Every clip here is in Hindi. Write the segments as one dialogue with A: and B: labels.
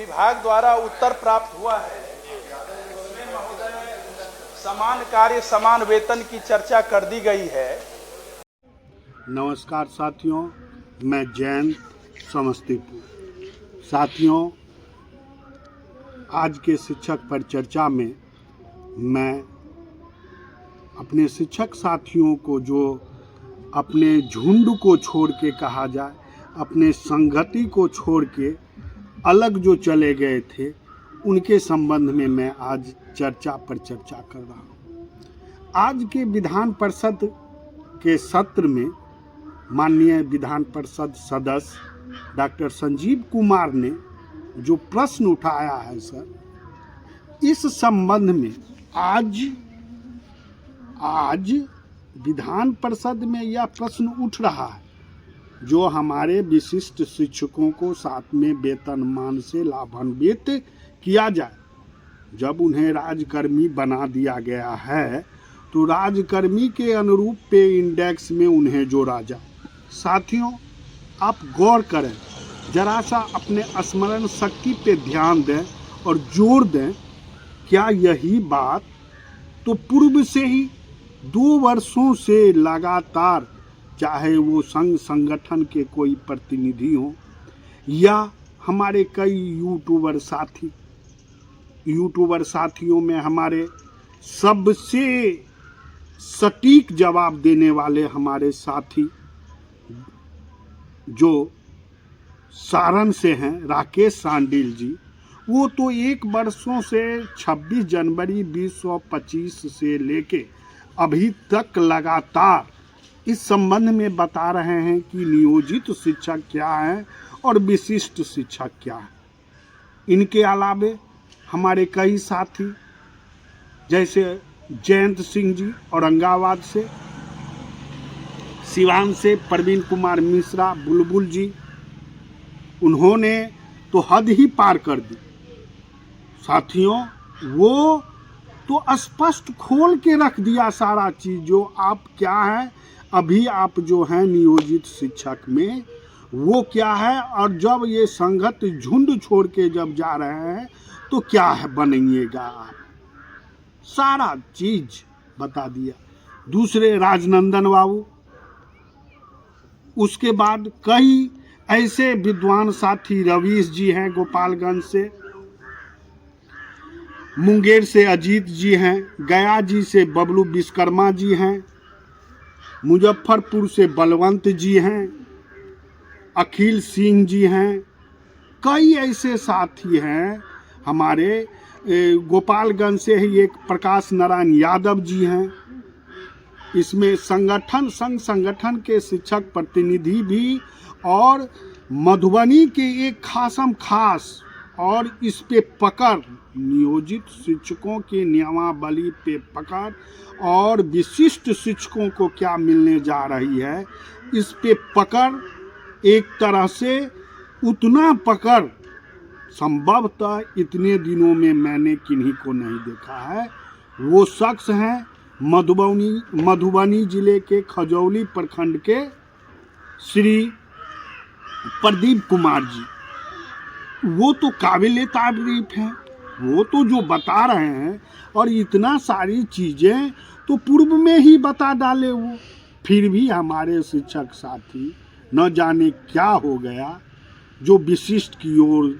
A: विभाग द्वारा उत्तर प्राप्त हुआ है, उसमें महोदय समान कार्य समान वेतन की चर्चा कर दी गई है।
B: नमस्कार साथियों, मैं जयंत समस्तीपुर। साथियों, आज के शिक्षक पर चर्चा में मैं अपने शिक्षक साथियों को जो अपने झुंड को छोड़ के कहा जाए, अपने संगति को छोड़ के अलग जो चले गए थे, उनके संबंध में मैं आज चर्चा पर चर्चा कर रहा हूँ। आज के विधान परिषद के सत्र में माननीय विधान परिषद सदस्य डॉक्टर संजीव कुमार ने जो प्रश्न उठाया है सर, इस संबंध में आज विधान परिषद में यह प्रश्न उठ रहा है, जो हमारे विशिष्ट शिक्षकों को 7वें वेतनमान से लाभान्वित किया जाए। जब उन्हें राजकर्मी बना दिया गया है तो राजकर्मी के अनुरूप पे इंडेक्स में उन्हें जोड़ा जाए। साथियों, आप गौर करें, जरा सा अपने स्मरण शक्ति पे ध्यान दें और जोर दें। क्या यही बात तो पूर्व से ही 2 वर्षों से लगातार, चाहे वो संघ संगठन के कोई प्रतिनिधि हो या हमारे कई यूट्यूबर साथियों में हमारे सबसे सटीक जवाब देने वाले हमारे साथी जो सारण से हैं, राकेश सांडिल जी, वो तो 1 वर्षों से 26 जनवरी 2025 से लेके अभी तक लगातार इस संबंध में बता रहे हैं कि नियोजित शिक्षक क्या है और विशिष्ट शिक्षक क्या है। इनके अलावे हमारे कई साथी, जैसे जयंत सिंह जी औरंगाबाद से, सिवान से प्रवीण कुमार मिश्रा बुलबुल जी, उन्होंने तो हद ही पार कर दी। साथियों, वो तो स्पष्ट खोल के रख दिया सारा चीज़, जो आप क्या है, अभी आप जो हैं नियोजित शिक्षक में वो क्या है, और जब ये संगत झुंड छोड़ के जब जा रहे हैं तो क्या है बनेंगेगा आप, सारा चीज बता दिया। दूसरे राजनंदन बाबू, उसके बाद कई ऐसे विद्वान साथी, रवीश जी हैं गोपालगंज से, मुंगेर से अजीत जी हैं, गया जी से बबलू विश्वकर्मा जी हैं, मुजफ्फरपुर से बलवंत जी हैं, अखिल सिंह जी हैं, कई ऐसे साथी हैं हमारे। गोपालगंज से ही एक प्रकाश नारायण यादव जी हैं। इसमें संघ संगठन के शिक्षक प्रतिनिधि भी, और मधुबनी के एक खास और इस पे पकड़, नियोजित शिक्षकों के नियमावली पे पकड़ और विशिष्ट शिक्षकों को क्या मिलने जा रही है, इस पे पकड़, एक तरह से उतना पकड़ संभवतः इतने दिनों में मैंने किन्हीं को नहीं देखा है। वो शख्स हैं मधुबनी जिले के खजौली प्रखंड के श्री प्रदीप कुमार जी। वो तो काबिले तारीफ हैं, वो तो जो बता रहे हैं, और इतना सारी चीज़ें तो पूर्व में ही बता डाले वो। फिर भी हमारे शिक्षक साथी न जाने क्या हो गया, जो विशिष्ट की ओर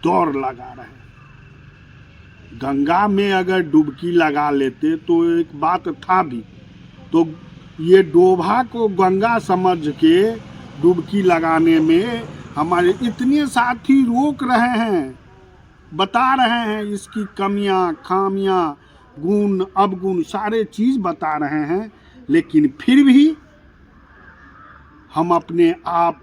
B: दौड़ लगा रहे हैं। गंगा में अगर डुबकी लगा लेते तो एक बात था भी, तो ये डोभा को गंगा समझ के डुबकी लगाने में हमारे इतने साथी रोक रहे हैं, बता रहे हैं इसकी कमियां खामियां, गुण अवगुण सारे चीज़ बता रहे हैं, लेकिन फिर भी हम अपने आप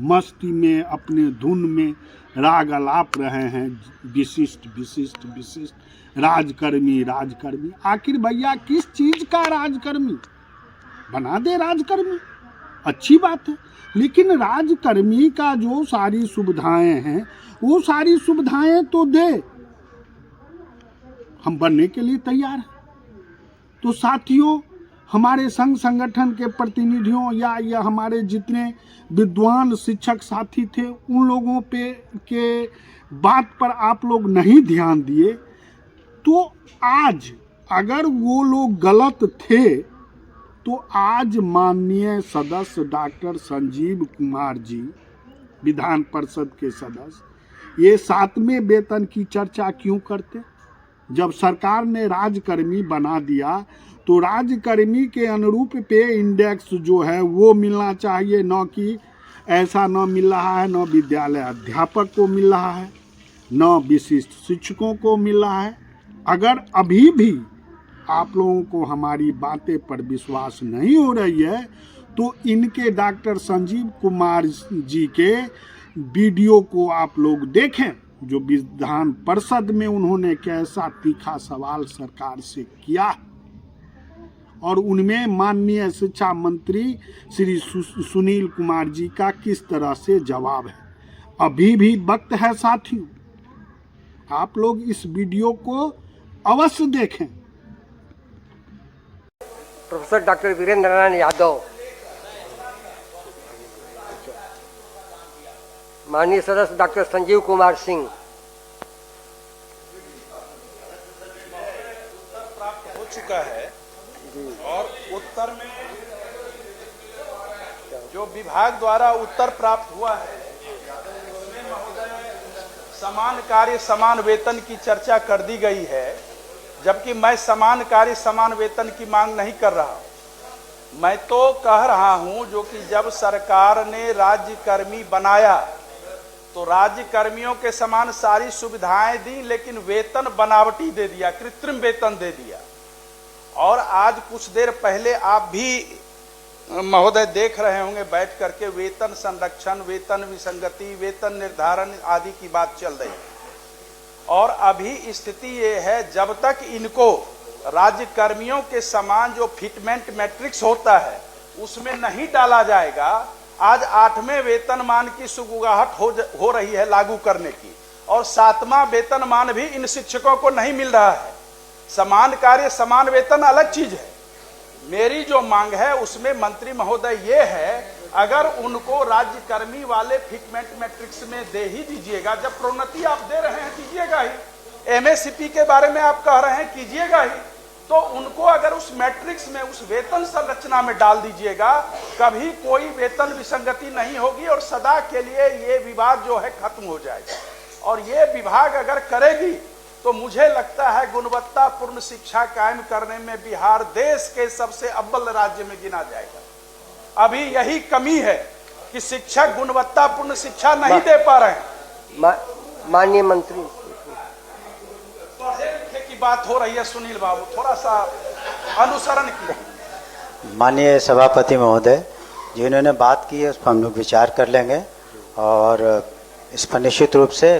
B: मस्ती में, अपने धुन में राग अलाप रहे हैं। विशिष्ट राजकर्मी। आखिर भैया किस चीज़ का राजकर्मी? बना दे राजकर्मी, अच्छी बात है, लेकिन राजकर्मी का जो सारी सुविधाएं हैं, वो सारी सुविधाएं तो दे, हम बनने के लिए तैयार हैं। तो साथियों, हमारे संघ संगठन के प्रतिनिधियों या हमारे जितने विद्वान शिक्षक साथी थे उन लोगों पे के बात पर आप लोग नहीं ध्यान दिए, तो आज अगर वो लोग गलत थे तो आज माननीय सदस्य डॉक्टर संजीव कुमार जी, विधान परिषद के सदस्य, ये 7वें वेतन की चर्चा क्यों करते? जब सरकार ने राज्यकर्मी बना दिया तो राज्यकर्मी के अनुरूप पे इंडेक्स जो है वो मिलना चाहिए, न कि ऐसा न मिल रहा है, न विद्यालय अध्यापक को मिल रहा है, न विशिष्ट शिक्षकों को मिल रहा है। अगर अभी भी आप लोगों को हमारी बातें पर विश्वास नहीं हो रही है तो इनके डॉक्टर संजीव कुमार जी के वीडियो को आप लोग देखें, जो विधान परिषद में उन्होंने कैसा तीखा सवाल सरकार से किया और उनमें माननीय शिक्षा मंत्री श्री सुनील कुमार जी का किस तरह से जवाब है। अभी भी वक्त है साथियों, आप लोग इस वीडियो को अवश्य देखें।
C: प्रोफेसर डॉक्टर वीरेंद्र नारायण यादव, माननीय सदस्य डॉक्टर संजीव कुमार सिंह,
A: प्राप्त हो चुका है और उत्तर में जो विभाग द्वारा उत्तर प्राप्त हुआ है उसमें महोदय समान कार्य समान वेतन की चर्चा कर दी गई है, जबकि मैं समान कार्य समान वेतन की मांग नहीं कर रहा। मैं तो कह रहा हूं जो कि जब सरकार ने राज्यकर्मी बनाया तो राज्यकर्मियों के समान सारी सुविधाएं दी, लेकिन वेतन बनावटी दे दिया, कृत्रिम वेतन दे दिया। और आज कुछ देर पहले आप भी महोदय देख रहे होंगे बैठ करके वेतन संरक्षण, वेतन विसंगति, वेतन निर्धारण आदि की बात चल रही है। और अभी स्थिति ये है, जब तक इनको राज्यकर्मियों के समान जो फिटमेंट मैट्रिक्स होता है उसमें नहीं डाला जाएगा, आज 8वें वेतनमान की सुगबुगाहट हो रही है लागू करने की, और 7वां वेतनमान भी इन शिक्षकों को नहीं मिल रहा है। समान कार्य समान वेतन अलग चीज है। मेरी जो मांग है उसमें मंत्री महोदय ये है, अगर उनको राज्यकर्मी वाले फिटमेंट मैट्रिक्स में दे ही दीजिएगा, जब प्रोन्नति आप दे रहे हैं दीजिएगा ही, एमएससीपी के बारे में आप कह रहे हैं कीजिएगा ही, तो उनको अगर उस मैट्रिक्स में उस वेतन संरचना में डाल दीजिएगा, कभी कोई वेतन विसंगति नहीं होगी और सदा के लिए ये विवाद जो है खत्म हो जाएगा। और ये विभाग अगर करेगी तो मुझे लगता है गुणवत्तापूर्ण शिक्षा कायम करने में बिहार देश के सबसे अव्वल राज्य में गिना जाएगा। अभी यही कमी है कि शिक्षक गुणवत्तापूर्ण शिक्षा नहीं दे पा रहे हैं।
C: माननीय मंत्री,
A: पढ़े लिखे की बात हो रही है, सुनील बाबू थोड़ा सा अनुसरण कीजिए।
D: माननीय सभापति महोदय जिन्होंने बात की है उस पर हम लोग विचार कर लेंगे और इस पर निश्चित रूप से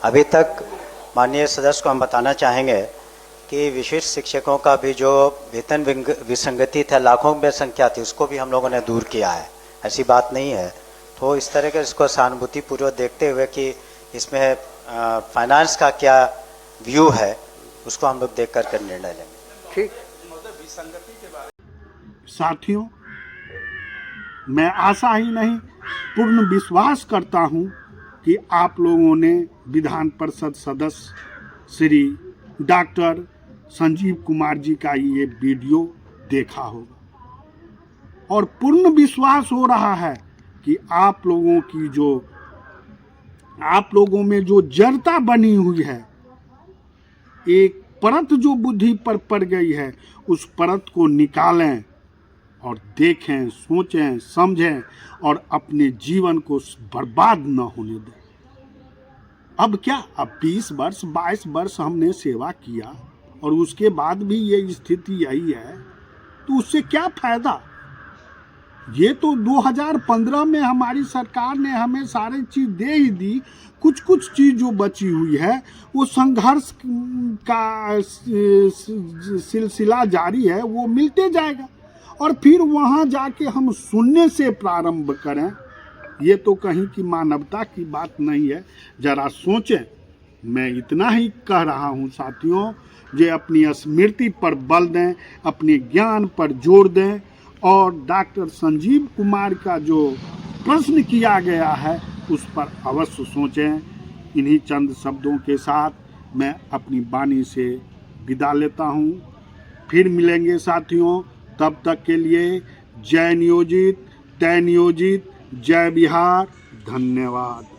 D: अभी तक माननीय सदस्य को हम बताना चाहेंगे कि विशिष्ट शिक्षकों का भी जो वेतन विसंगति था, लाखों में संख्या थी, उसको भी हम लोगों ने दूर किया है, ऐसी बात नहीं है। तो इस तरह के इसको सहानुभूतिपूर्वक देखते हुए कि इसमें फाइनेंस का क्या व्यू है उसको हम लोग देख कर निर्णय लेंगे।
C: ठीक।
B: साथियों, मैं आशा ही नहीं पूर्ण विश्वास करता हूं कि आप लोगों ने विधान परिषद सदस्य श्री डॉक्टर संजीव कुमार जी का ये वीडियो देखा होगा और पूर्ण विश्वास हो रहा है कि आप लोगों में जो जड़ता बनी हुई है, एक परत जो बुद्धि पर पड़ गई है, उस परत को निकालें और देखें, सोचें, समझें और अपने जीवन को बर्बाद न होने दें। अब क्या, अब 20 वर्ष 22 वर्ष हमने सेवा किया और उसके बाद भी ये स्थिति यही है, तो उससे क्या फायदा? ये तो 2015 में हमारी सरकार ने हमें सारी चीज दे ही दी, कुछ चीज जो बची हुई है वो संघर्ष का सिलसिला जारी है, वो मिलते जाएगा और फिर वहाँ जाके हम शून्य से प्रारंभ करें, ये तो कहीं की मानवता की बात नहीं है। जरा सोचें, मैं इतना ही कह रहा हूँ साथियों, जे अपनी स्मृति पर बल दें, अपने ज्ञान पर जोर दें और डॉक्टर संजीव कुमार का जो प्रश्न किया गया है उस पर अवश्य सोचें। इन्हीं चंद शब्दों के साथ मैं अपनी वाणी से विदा लेता हूँ। फिर मिलेंगे साथियों, तब तक के लिए जय नियोजित, तय नियोजित, जय बिहार, धन्यवाद।